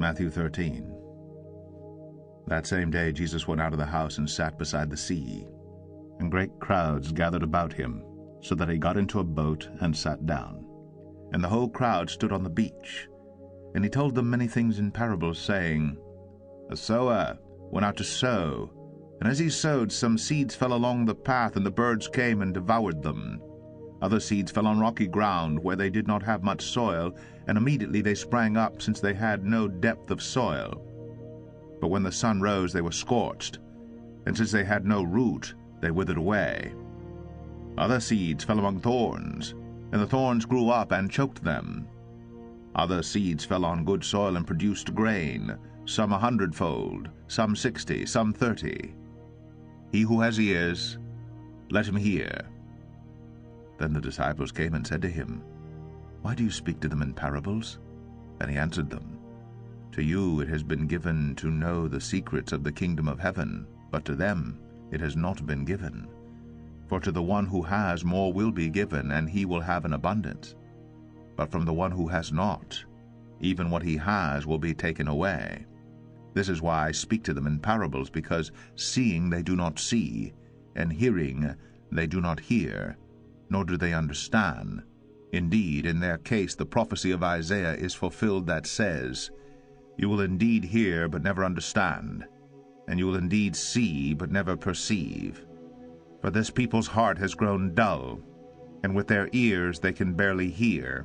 Matthew 13. That same day Jesus went out of the house and sat beside the sea, and great crowds gathered about him, so that he got into a boat and sat down. And the whole crowd stood on the beach. And he told them many things in parables, saying, A sower went out to sow, and as he sowed, some seeds fell along the path, and the birds came and devoured them. Other seeds fell on rocky ground, where they did not have much soil, and immediately they sprang up, since they had no depth of soil. But when the sun rose, they were scorched, and since they had no root, they withered away. Other seeds fell among thorns, and the thorns grew up and choked them. Other seeds fell on good soil and produced grain, some 100-fold, some 60, some 30. He who has ears, let him hear. Then the disciples came and said to him, Why do you speak to them in parables? And he answered them, To you it has been given to know the secrets of the kingdom of heaven, but to them it has not been given. For to the one who has more will be given, and he will have an abundance. But from the one who has not, even what he has will be taken away. This is why I speak to them in parables, because seeing they do not see, and hearing they do not hear, nor do they understand. Indeed, in their case the prophecy of Isaiah is fulfilled that says, You will indeed hear, but never understand, and you will indeed see, but never perceive. For this people's heart has grown dull, and with their ears they can barely hear,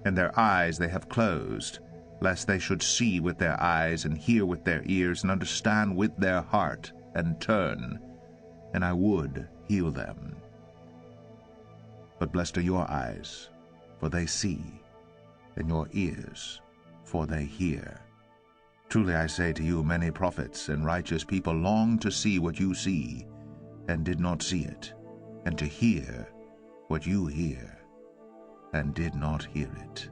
and their eyes they have closed, lest they should see with their eyes, and hear with their ears, and understand with their heart, and turn, and I would heal them. But blessed are your eyes, for they see, and your ears, for they hear. Truly I say to you, many prophets and righteous people longed to see what you see, and did not see it, and to hear what you hear, and did not hear it.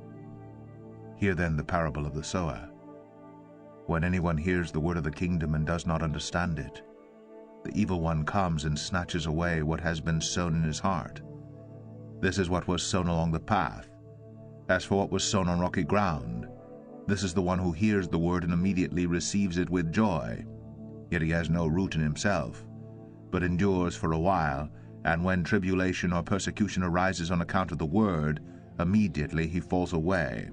Hear then the parable of the sower. When anyone hears the word of the kingdom and does not understand it, the evil one comes and snatches away what has been sown in his heart. This is what was sown along the path. As for what was sown on rocky ground, this is the one who hears the word and immediately receives it with joy. Yet he has no root in himself, but endures for a while, and when tribulation or persecution arises on account of the word, immediately he falls away.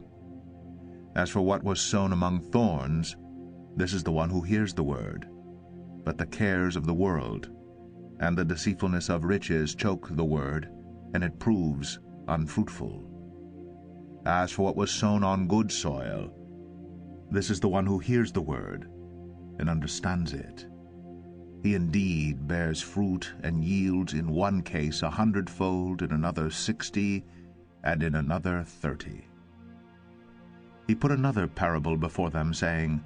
As for what was sown among thorns, this is the one who hears the word, but the cares of the world and the deceitfulness of riches choke the word, and it proves unfruitful. As for what was sown on good soil, this is the one who hears the word and understands it. He indeed bears fruit and yields in one case 100-fold, in another 60, and in another 30. He put another parable before them, saying,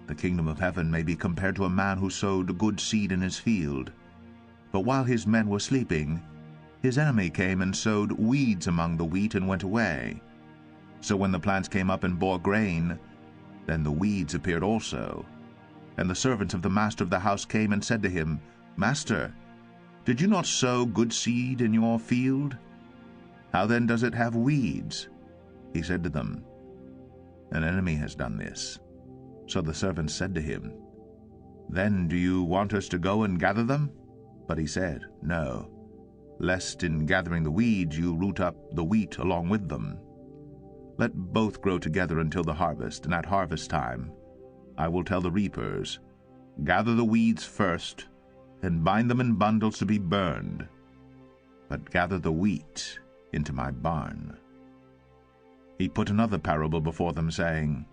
The kingdom of heaven may be compared to a man who sowed good seed in his field. But while his men were sleeping, his enemy came and sowed weeds among the wheat and went away. So when the plants came up and bore grain, then the weeds appeared also. And the servants of the master of the house came and said to him, Master, did you not sow good seed in your field? How then does it have weeds? He said to them, An enemy has done this. So the servants said to him, Then do you want us to go and gather them? But he said, No, lest in gathering the weeds you root up the wheat along with them. Let both grow together until the harvest, and at harvest time I will tell the reapers, Gather the weeds first, and bind them in bundles to be burned, but gather the wheat into my barn. He put another parable before them, saying,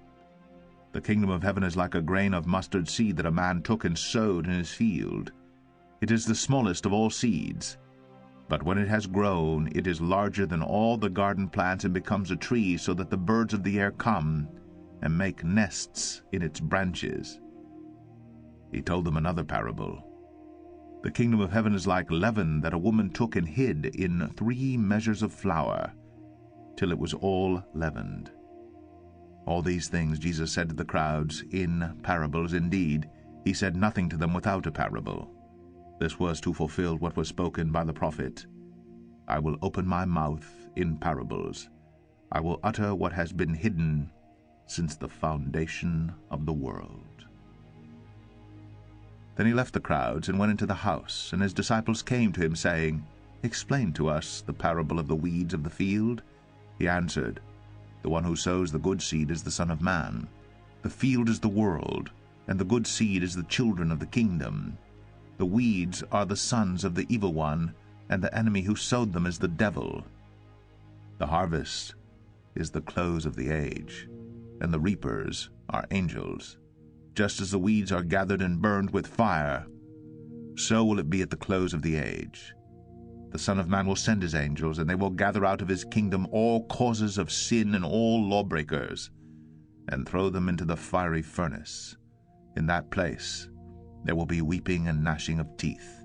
The kingdom of heaven is like a grain of mustard seed that a man took and sowed in his field. It is the smallest of all seeds, but when it has grown, it is larger than all the garden plants and becomes a tree, so that the birds of the air come and make nests in its branches. He told them another parable. The kingdom of heaven is like leaven that a woman took and hid in 3 measures of flour, till it was all leavened. All these things Jesus said to the crowds in parables. Indeed, he said nothing to them without a parable. This was to fulfill what was spoken by the prophet, I will open my mouth in parables. I will utter what has been hidden since the foundation of the world." Then he left the crowds and went into the house, and his disciples came to him, saying, "Explain to us the parable of the weeds of the field." He answered, "The one who sows the good seed is the Son of Man. The field is the world, and the good seed is the children of the kingdom. The weeds are the sons of the evil one, and the enemy who sowed them is the devil. The harvest is the close of the age, and the reapers are angels. Just as the weeds are gathered and burned with fire, so will it be at the close of the age. The Son of Man will send his angels, and they will gather out of his kingdom all causes of sin and all lawbreakers, and throw them into the fiery furnace. In that place there will be weeping and gnashing of teeth.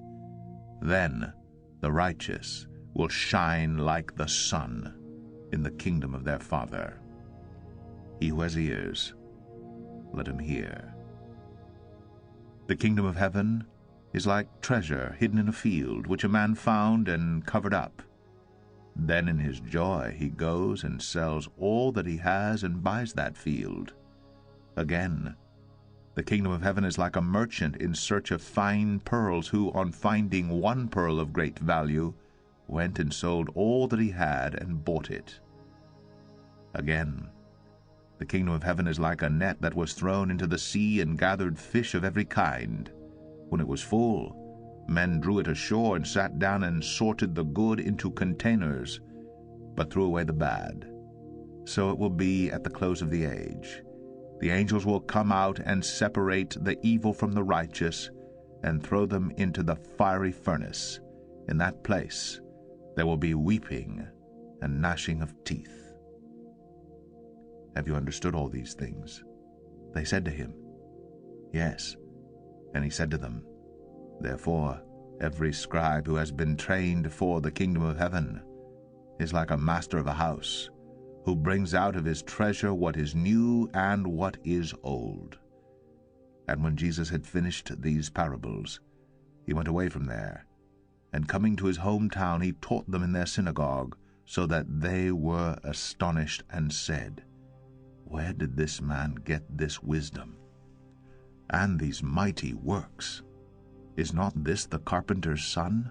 Then the righteous will shine like the sun in the kingdom of their Father. He who has ears, let him hear. The kingdom of heaven is like treasure hidden in a field, which a man found and covered up. Then in his joy he goes and sells all that he has and buys that field. Again, the kingdom of heaven is like a merchant in search of fine pearls, who, on finding one pearl of great value, went and sold all that he had and bought it. Again, the kingdom of heaven is like a net that was thrown into the sea and gathered fish of every kind. When it was full, men drew it ashore and sat down and sorted the good into containers, but threw away the bad. So it will be at the close of the age. The angels will come out and separate the evil from the righteous and throw them into the fiery furnace. In that place there will be weeping and gnashing of teeth. Have you understood all these things? They said to him, Yes. And he said to them, Therefore every scribe who has been trained for the kingdom of heaven is like a master of a house, who brings out of his treasure what is new and what is old. And when Jesus had finished these parables, he went away from there, and coming to his hometown, he taught them in their synagogue, so that they were astonished and said, Where did this man get this wisdom and these mighty works? Is not this the carpenter's son?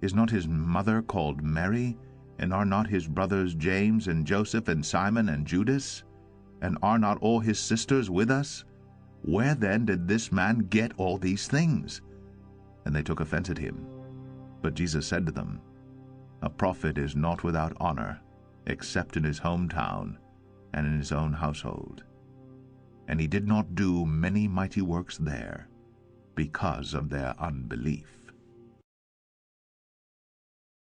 Is not his mother called Mary? And are not his brothers James and Joseph and Simon and Judas? And are not all his sisters with us? Where then did this man get all these things? And they took offense at him. But Jesus said to them, A prophet is not without honor, except in his hometown and in his own household. And he did not do many mighty works there, because of their unbelief.